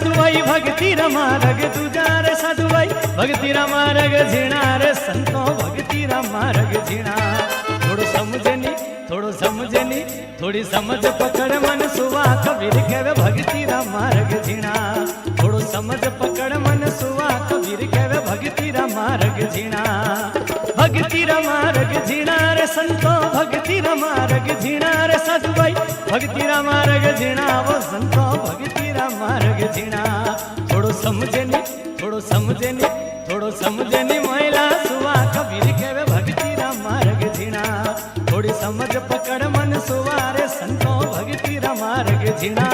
साधु भाई भक्ति रमा रग दूजा रे साधु भाई भक्ति रमा रग झीणा रे संतो भक्ति रमा रग झीणा। थोड़ो समझे नी थोड़ी समझ पकड़ मन सुवा कबीर कहवे भक्ति रमा रग झीणा। थोड़ो समझ पकड़ मन सुवा कबीर कहवे भक्ति रमा रग झीणा। भक्ति रमा रग झीणा रे संतो भक्ति रमा रग झीणा रे साधु भाई भक्ति रमा रग झीणा वो संतो भक्ति रमा रग झीणा। थोड़ो समझे नी महिला सुवा कबीर कहवे भक्ति रमा रग झीणा। थोड़ी समझ पकड़ मन सुवा रे संतो भक्ति रमा रग झीणा।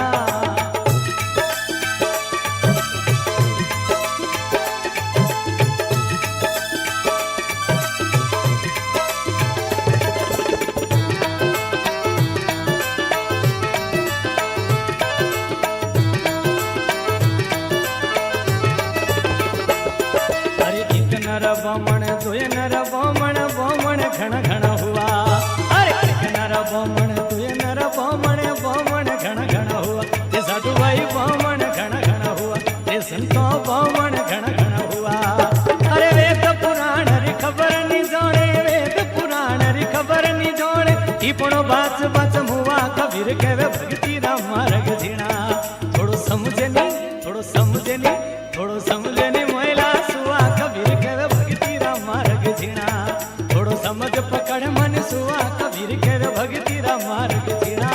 बामण दुय नर बामण बामण घण घण हुआ। अरे एक नर बामण दुय नर बामण बामण घण घण हुआ। ये साधु भाई बामण घण घण हुआ ये संतो बामण घण घण हुआ। अरे वेद पुराण री खबर नी जाने वेद पुराण री खबर नी जाने ईपणो बाच बाच मुआ कबीर कहवे भक्ति रमा रग झीणा। थोड़ो समझे नी महिला सुआ कबीर कहवे भक्ति रमा रग झीणा। थोड़ो समझ पकड़ मन सुआ कबीर कहवे भक्ति रमा रग झीणा।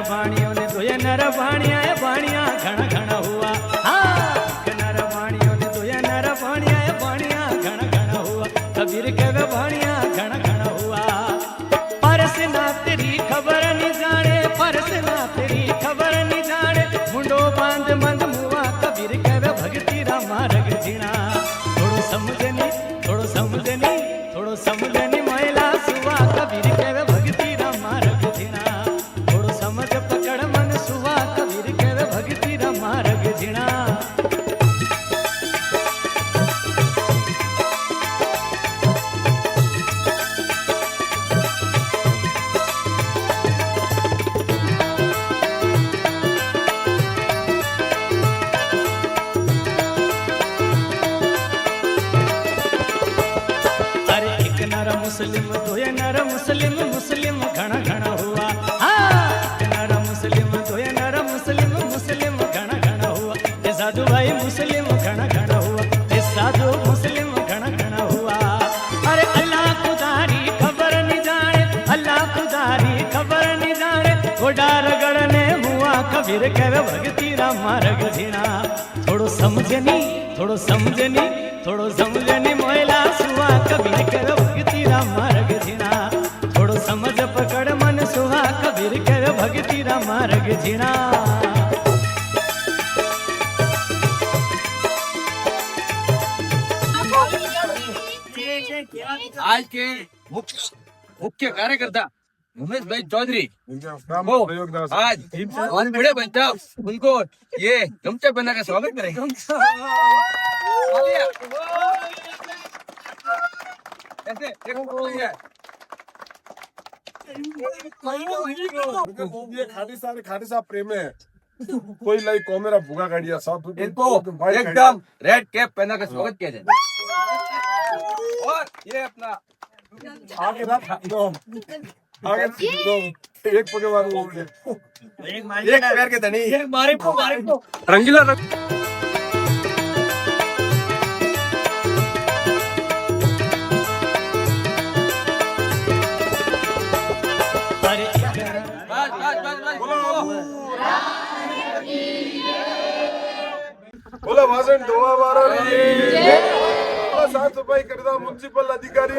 बाणियों ने दोय नर बाणिया बाणिया घण घण हुआ। हाँ नर बाणियों ने दोय नर बाणिया बाणिया घण घण हुआ। कबीर कहवे बाणिया घण घण हुआ। परस ना तेरी खबर नहीं जाने परस ना तेरी खबर नहीं जाने मुंडो बांध मंद मुआ कबीर कहवे भक्ति रमा रग झीणा। थोड़ो समझे नी महिला सुवा कबीर कहवे भक्ति रमा रग झीणा। समझ पकड़ मन सुवा कबीर कहवे भक्ति रमा रग झीणा। अरे एक नर मुस्लिम दोय नर मुस्लिम मुस्लिम घण घण हुआ। मुस्लिम घण घण हुआ ये साधु भाई मुस्लिम घण घण हुआ ये साधु मुस्लिम घण घण हुआ। अरे अल्लाह खुदारी खबर नहीं जाने अल्लाह खुदारी खबर नहीं जाने घोड़ा रगड़ने मुआ कबीर कहवे भक्ति रमा रग झीणा। थोड़ो समझे नी महिला सुवा कबीर कहवे भक्ति रमा रग झीणा। थोड़ो समझ पकड़ मन सुवा कबीर कहवे भक्ति रमा रग झीणा। आज के मुख्य कार्यकर्ता उमेश भाई चौधरी आज बड़े बनता उनको ये गमछा बना का स्वागत करेंगे। खाटी सा प्रेम है कोई लाई को मेरा भूखा गाड़िया सब इनको एकदम रेड कैप पहना कर स्वागत किया जाए। और ये अपना आगे एक पके मारो एक पैर के धनी एक मारे रंगीला रंग बोला भाषण धोआ मारो साफ सफाई करता म्युनिसिपल अधिकारी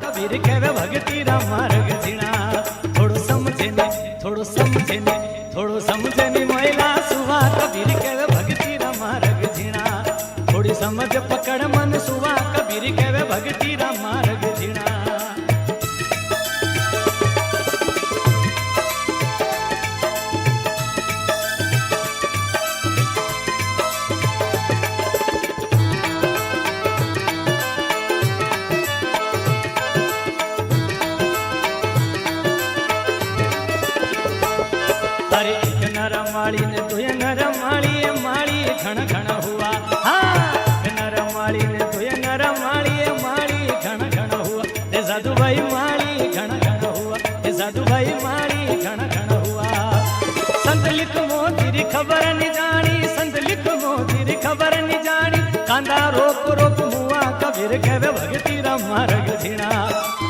कबीर कहवे भक्ति रमा रग झीणा। थोड़ो समझे ने महिला सुवा कबीर कहवे भक्ति रमा रग झीणा। माली ने तो ये नर माली माली घण घण हुआ। हाँ नर माली ने तो ये नर माली घण घण हुआ। ते साधु भाई माली घण घण हुआ। ते साधु भाई माली घण घण हुआ। संत लिख मोतीरी खबर नहीं जानी, संत लिख मोतीरी खबर नहीं जानी। कांदा रोप रोप मुआ कबीर कहवे भगती रा मार्ग झीणा।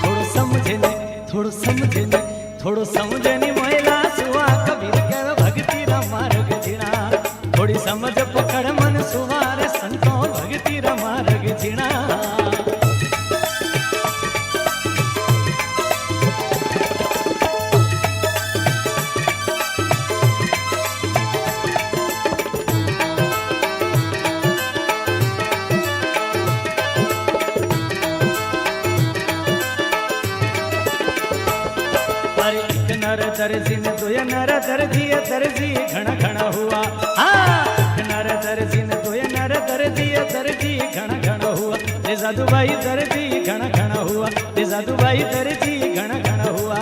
थोड़ो समझे ने थोड़ो समझे ने थोड़ो समझे नी महिला सुवा कबीर कहवे भगती रा मार्ग झीणा। थोड़ी समझ पकड़ मन सुवारे संतो भगती रा मार्ग झीणा। दर्जी ने तो ये नर दर्जी दर्जी घण घण हुआ। हाँ नर दर्जी ने तो ये नर दर्जी घण घण हुआ। ते साधु भाई दर्जी घण घण हुआ। ते साधु भाई दर्जी घण घण हुआ।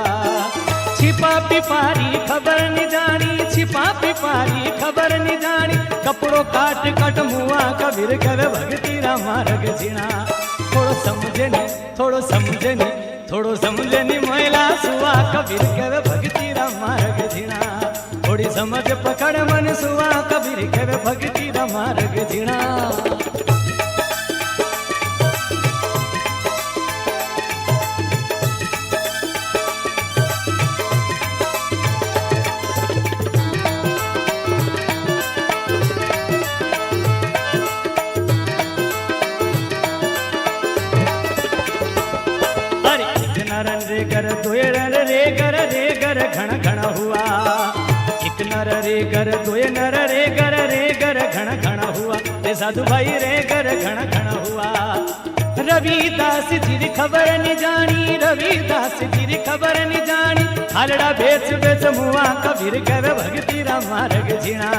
छिपा पिपारी खबर नहीं जानी, छिपा पिपारी खबर नहीं जानी। कपड़ो काट कट मुआ कबीर कहवे भगती रा मार्ग झीणा। थोड़ो समझे ने थोड़ो समझे ने थोड़ो समझे नी महिला सुवा कबीर कहवे भगती रा मार्ग झीणा। थोड़ी समझ पकड़ मन सुवा कबीर कहवे भगती रा मार्ग झीणा। रे कर दोय नर रे कर घण घण हुआ। एक नर दोय नर रे कर घण घण हुआ। ते साधु भाई रे कर घण घण हुआ। रविदास जी खबर नहीं जानी, रविदास जी खबर नहीं जानी। हालड़ा बेच बेच मुआ कबीर कहवे भगती रा मार्ग झीणा।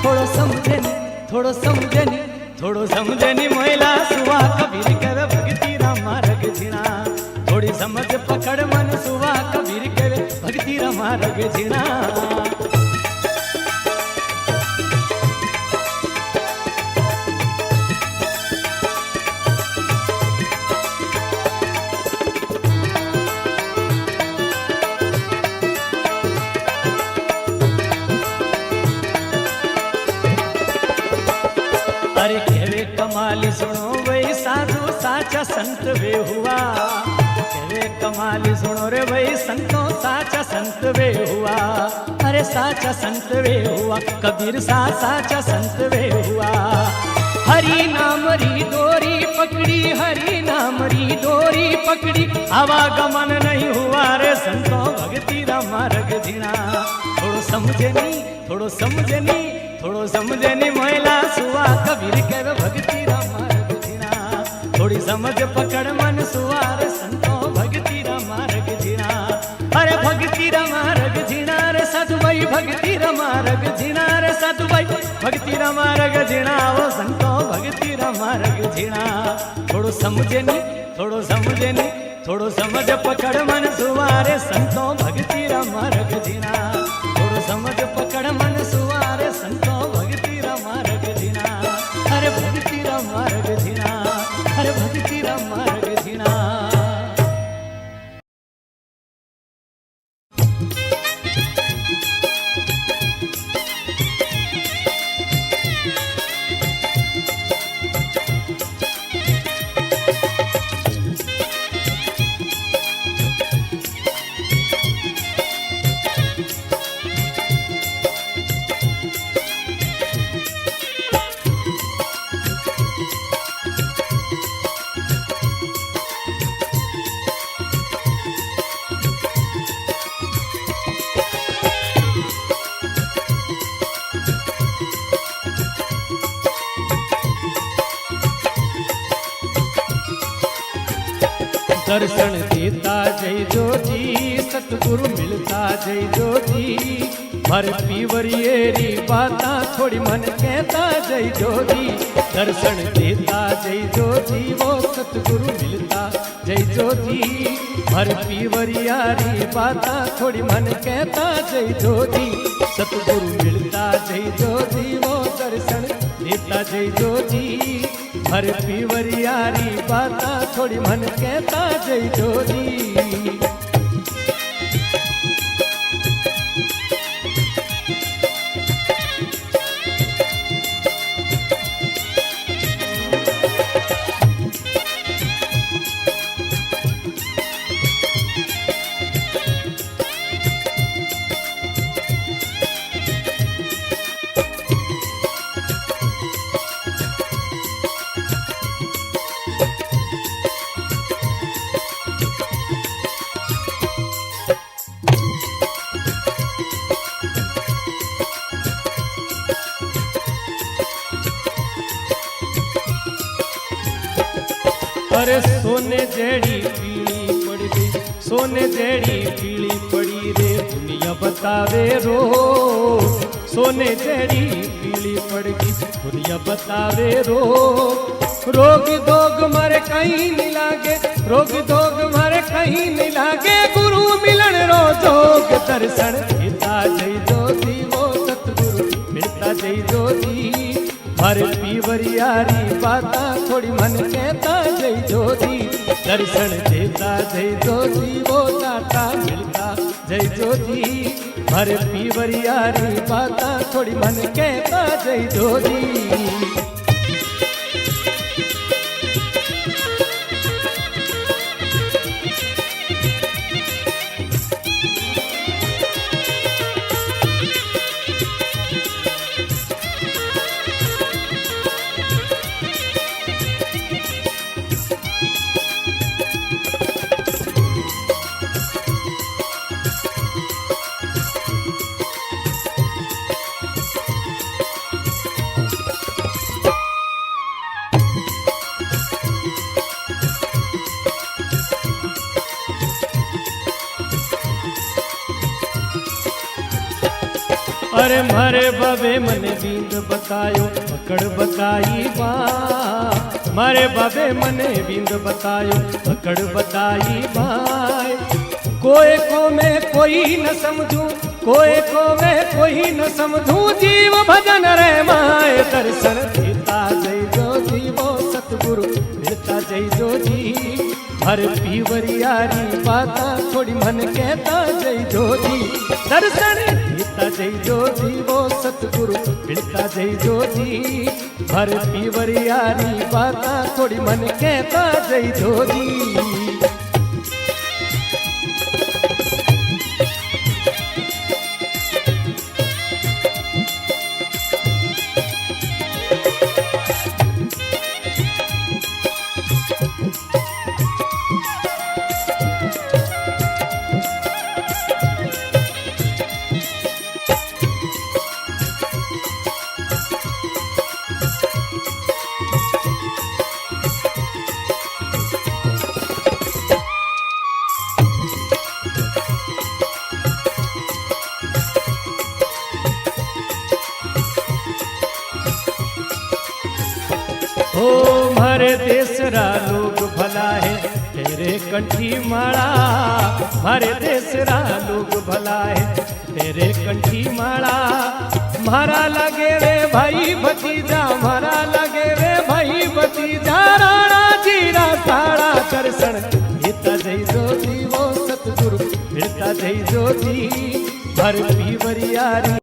थोड़ो समझे नी थोड़ो समझे नी थोड़ो समझे नी महिला सुवा कबीर कहवे भगती रा मार्ग झीणा। थोड़ी समझ पकड़ मन सुवा कबीर कहवे भगती रा मार्ग झीणा। अरे कहवे कमाली सुनो वही साधु साचा संत वे हुआ। कमाली सुनो रे भाई संतो साचा संत वे हुआ। अरे साचा संत वे हुआ कबीर साचा संत वे हुआ। हरि नाम री डोरी पकड़ी, हरि नाम री डोरी पकड़ी। आवागमन नहीं हुआ रे संतो भगती रा मार्ग झीणा। थोड़ो समझे नी थोड़ो समझे नी थोड़ो समझे नी महिला सुवा कबीर कहवे भगती रा मार्ग झीणा। थोड़ी समझ पकड़ मन सुवा रे संतो भगती रा मार्ग झीणा। अरे भगती रा मार्ग झीणा रे साधु भाई भगती रा मार्ग झीणा रे साधु भाई भगती रा मार्ग झीणा। वो संतो भगती रा मार्ग झीणा। थोड़ो समझे नी थोड़ो समझे नी थोड़ो समझ पकड़ मन सुवा रे संतो भगती रा मार्ग झीणा। थोड़ो समझ पकड़ मन सुवा रे संतो भगती रा मार्ग झीणा। अरे भगती रा मार्ग झीणा। अरे भगती रा मार्ग झीणा। दर्शन देता जय जोजी सतगुरु मिलता जय जोजी भर पीवरियेरी बाता थोड़ी मन कहता जय जोजी दर्शन देता जय जोजी वो सतगुरु मिलता जय जोजी भर पीवरियारी बाता थोड़ी मन कहता जय जोजी सतगुरु मिलता जय जोजी वो दर्शन देता जय जोजी भर पीवरियारी बाता थोड़ी मन कहता जय जोजी अरे सोने जेड़ी पीली पड़ गई सोने जेड़ी पीली पड़ी रे दुनिया बतावे रो सोने जेड़ी पीली पड़ गई दुनिया बतावे रो रोग दोग मरे कहीं नहीं लागे रोग दोग मरे कहीं नहीं लागे गुरु मिलन रो जोग दर्शन देता जय जोजी वो सतगुरु मिलता जय जोजी भर पीवरियारी बाता थोड़ी मन कहता जय जोजी दर्शन देता जय जोजी वो दाता मिलता जय जोजी भर पीवरियारी बाता थोड़ी मन कहता जय जोजी अरे मारे बाबे मने बींद बतायो पकड़ बताई बा मारे बाबे मने बींद बतायो पकड़ बताई बाय कोई को मैं कोई न समझू कोई को मैं कोई न समझू जीव भजन रे माय दर्शन देता जय जोजी वो सतगुरु मिलता जय जोजी भर पीवरियारी बाता थोड़ी मन कहता जय जोजी दर्शन देता जय जोजी वो सतगुरु मिलता जय जोजी भर पीवरियारी बाता थोड़ी मन कहता जय जोजी हो मारे देश रा लोग भला है तेरे कंठी माला मारे देश रा लोग भला है तेरे कंठी माला मारा लगे रे भाई भतीजा मारा लगे रे भाई भतीजा राणा जीरा साड़ा दर्शन देता जय जोजी वो सतगुरु मिलता जय जोजी भर पीवरियारी